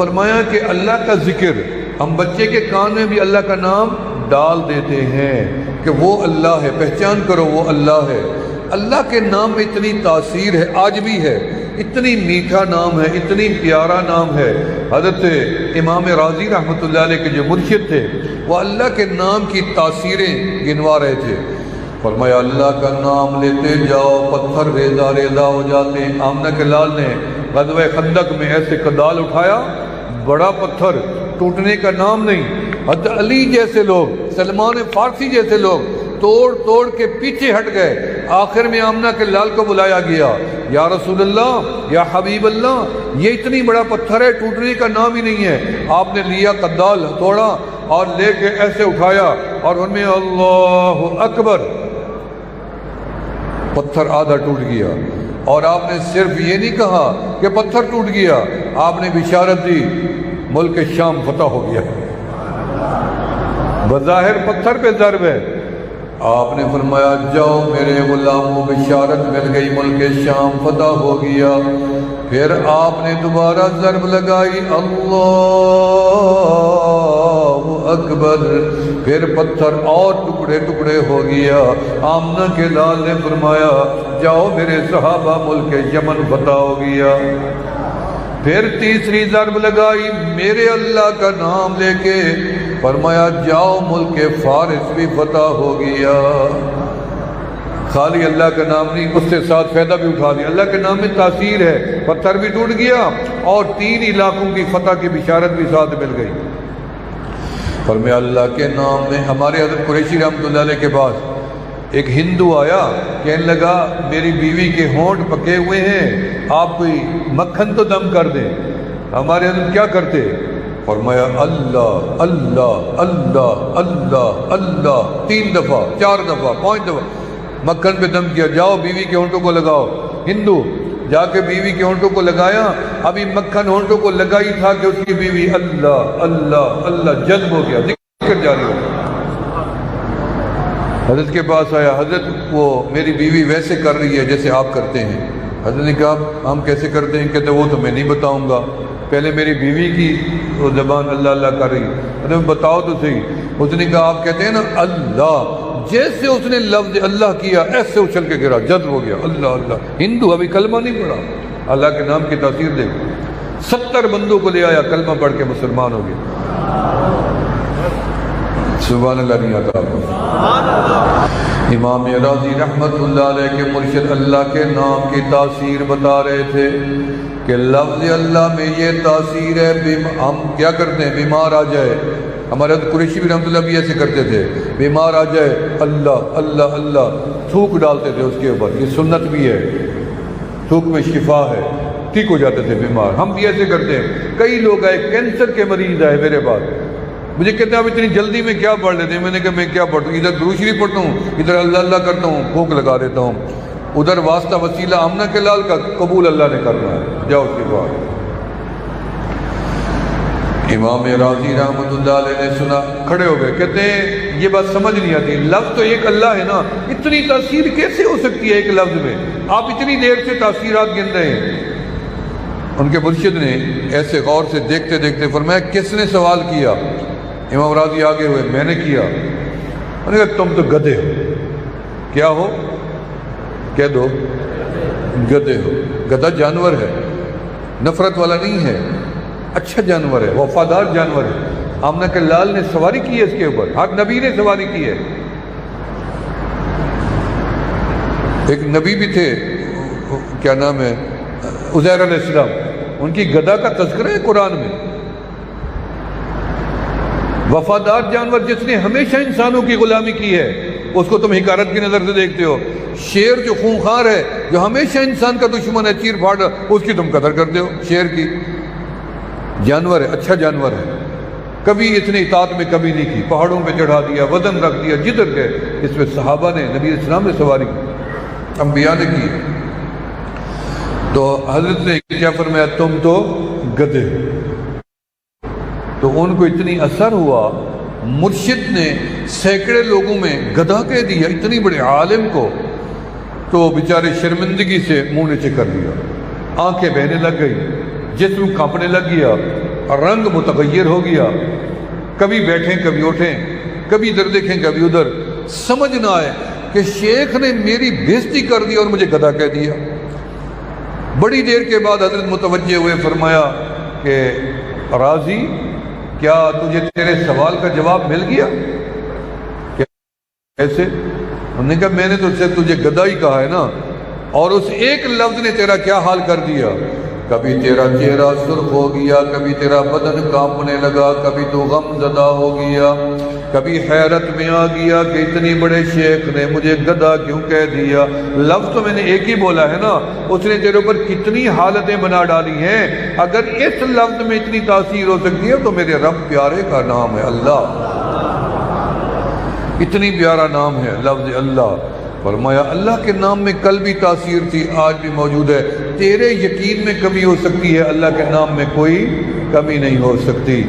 فرمایا کہ اللہ کا ذکر ہم بچے کے کان میں بھی اللہ کا نام ڈال دیتے ہیں کہ وہ اللہ ہے، پہچان کرو وہ اللہ ہے۔ اللہ کے نام میں اتنی تاثیر ہے، آج بھی ہے، اتنی میٹھا نام ہے، اتنی پیارا نام ہے۔ حضرت امام راضی رحمۃ اللہ علیہ کے جو مرشد تھے وہ اللہ کے نام کی تاثیریں گنوا رہے تھے۔ فرمایا اللہ کا نام لیتے جاؤ پتھر ریزہ ریزہ ہو جاتے ہیں۔ آمنہ کے لال نے غزوہ خندق میں ایسے کدال اٹھایا، بڑا پتھر، ٹوٹنے کا نام نہیں۔ حضرت علی جیسے لوگ، سلمان فارسی جیسے لوگ توڑ توڑ کے پیچھے ہٹ گئے۔ آخر میں آمنہ کے لال کو بلایا گیا، یا رسول اللہ، یا حبیب اللہ، یہ اتنی بڑا پتھر ہے، ٹوٹنے کا نام ہی نہیں ہے۔ آپ نے لیا کدال، توڑا اور لے کے ایسے اٹھایا اور ان میں اللہ اکبر، پتھر آدھا ٹوٹ گیا۔ اور آپ نے صرف یہ نہیں کہا کہ پتھر ٹوٹ گیا، آپ نے بشارت دی ملک شام فتح ہو گیا۔ بظاہر پتھر پہ ضرب ہے، آپ نے فرمایا جاؤ میرے غلاموں، بشارت مل گئی، ملک شام فتح ہو گیا۔ پھر آپ نے دوبارہ ضرب لگائی، اللہ اکبر، پھر پتھر اور ٹکڑے ٹکڑے ہو گیا۔ آمنہ کے لال نے فرمایا جاؤ میرے صحابہ، ملک یمن فتح ہو گیا۔ پھر تیسری ضرب لگائی میرے اللہ کا نام لے کے، فرمایا جاؤ ملک فارس بھی فتح ہو گیا۔ خالی اللہ کا نام نہیں، اس سے ساتھ فائدہ بھی اٹھا دیا۔ اللہ کے نام میں تاثیر ہے، پتھر بھی ٹوٹ گیا اور 3 علاقوں کی فتح کی بشارت بھی ساتھ مل گئی۔ فرمایا اللہ کے نام میں، ہمارے حضرت قریشی رحمۃ اللہ علیہ کے پاس ایک ہندو آیا، کہنے لگا میری بیوی کے ہونٹ پکے ہوئے ہیں، آپ کوئی مکھن تو دم کر دیں۔ ہمارے حضرت کیا کرتے؟ فرمایا اللہ اللہ اللہ اللہ اللہ، 3 دفعہ 4 دفعہ 5 دفعہ مکھن پہ دم کیا، جاؤ بیوی کے ہونٹوں کو لگاؤ۔ ہندو جا کے بیوی کے ہونٹوں کو لگایا، ابھی مکھن ہونٹوں کو لگائی تھا کہ اس کی بیوی اللہ اللہ اللہ جذب ہو گیا، ذکر جاری ہو گیا۔ حضرت کے پاس آیا، حضرت وہ میری بیوی ویسے کر رہی ہے جیسے آپ کرتے ہیں۔ حضرت نے کہا ہم کیسے کرتے ہیں؟ کہتے وہ تو میں نہیں بتاؤں گا، پہلے میری بیوی کی وہ زبان اللہ اللہ کر رہی ہے۔ حضرت بتاؤ تو صحیح۔ اس نے کہا آپ کہتے ہیں نا اللہ، جیسے اس نے لفظ اللہ کیا ایسے اچھل کے گرا، جذب ہو گیا، اللہ اللہ۔ ہندو ابھی کلمہ نہیں پڑھا، اللہ کے نام کی تاثیر دیکھو، 70 بندوں کو لے آیا، کلمہ پڑھ کے مسلمان ہو گیا۔ سبحان اللہ نہیں آتا آپ کو۔ امام راضی رحمت اللہ علیہ کے مرشد اللہ کے نام کی تاثیر بتا رہے تھے کہ لفظ اللہ میں یہ تاثیر ہے۔ ہم کیا کرتے ہیں؟ بیمار آ جائے، ہمارے حضرت قریشی بھی رحمۃ اللہ بھی ایسے کرتے تھے، بیمار آ جائے اللہ اللہ اللہ، تھوک ڈالتے تھے اس کے اوپر، یہ سنت بھی ہے، تھوک میں شفا ہے، ٹھیک ہو جاتے تھے بیمار۔ ہم بھی ایسے کرتے ہیں۔ کئی لوگ آئے، کینسر کے مریض آئے میرے پاس، مجھے کہتے ہیں آپ اتنی جلدی میں کیا پڑھ لیتے ہیں؟ میں نے کہا میں کیا پڑھتا ہوں، ادھر درود شریف پڑھتا ہوں، ادھر اللہ اللہ کرتا ہوں، پھونک لگا دیتا ہوں، ادھر واسطہ وسیلہ آمنہ کے لال کا قبول اللہ نے کرنا ہے، جاؤ اس کے بعد۔ امام راضی رحمۃ اللہ علیہ نے سنا، کھڑے ہو گئے، کہتے ہیں یہ بات سمجھ نہیں آتی، لفظ تو ایک اللہ ہے نا، اتنی تاثیر کیسے ہو سکتی ہے ایک لفظ میں؟ آپ اتنی دیر سے تاثیرات گن رہے ہیں۔ ان کے مرشد نے ایسے غور سے دیکھتے دیکھتے فرمایا کس نے سوال کیا؟ امام راضی آگے ہوئے، میں نے کیا۔ انہوں نے کہا تم تو گدھے ہو۔ کیا ہو؟ کہہ دو، گدھے ہو۔ گدھا جانور ہے، نفرت والا نہیں ہے، اچھا جانور ہے، وفادار جانور ہے۔ آمنہ کے لال نے سواری کی ہے اس کے اوپر، ہر نبی نے سواری کی ہے۔ ایک نبی بھی تھے، کیا نام ہے، عزیر علیہ السلام، ان کی گدھا کا تذکرہ ہے قرآن میں۔ وفادار جانور جس نے ہمیشہ انسانوں کی غلامی کی ہے، اس کو تم حقارت کی نظر سے دیکھتے ہو۔ شیر جو خونخوار ہے، جو ہمیشہ انسان کا دشمن ہے، چیر پھاڑ، اس کی تم قدر کرتے ہو۔ شیر کی جانور ہے، اچھا جانور ہے، کبھی اس نے اطاعت میں کمی نہیں کی، پہاڑوں پہ چڑھا دیا، وزن رکھ دیا، جدھر گئے۔ اس میں صحابہ نے، نبی اسلام نے سواری کی، انبیاء نے کی۔ تو حضرت نے کیا فرمایا؟ تم تو گدھے۔ تو ان کو اتنی اثر ہوا، مرشد نے سینکڑے لوگوں میں گدھا کہہ دیا، اتنی بڑے عالم کو، تو بیچارے شرمندگی سے منہ نیچے کر دیا، آنکھیں بہنے لگ گئی، جسم کانپنے لگ گیا۔ رنگ متغیر ہو گیا، کبھی بیٹھیں کبھی اٹھیں، کبھی ادھر دیکھیں کبھی ادھر، سمجھ نہ آئے کہ شیخ نے میری بےزتی کر دی اور مجھے گدھا کہہ دیا۔ بڑی دیر کے بعد حضرت متوجہ ہوئے، فرمایا کہ راضی کیا تجھے تیرے سوال کا جواب مل گیا؟ کیسے؟ انہوں نے کہا میں نے تو صرف تجھے گدھا ہی کہا ہے نا، اور اس ایک لفظ نے تیرا کیا حال کر دیا، کبھی تیرا چہرہ سرخ ہو گیا، کبھی تیرا بدن کانپنے لگا، کبھی تو غم زدہ ہو گیا، کبھی حیرت میں آ گیا کہ اتنی بڑے شیخ نے مجھے گدھا کیوں کہہ دیا۔ لفظ تو میں نے ایک ہی بولا ہے نا، اس نے تیرے اوپر کتنی حالتیں بنا ڈالی ہیں، اگر اس لفظ میں اتنی تاثیر ہو سکتی ہے تو میرے رب پیارے کا نام ہے اللہ، اتنی پیارا نام ہے لفظ اللہ۔ فرمایا اللہ کے نام میں کل بھی تاثیر تھی، آج بھی موجود ہے، تیرے یقین میں کمی ہو سکتی ہے، اللہ کے نام میں کوئی کمی نہیں ہو سکتی۔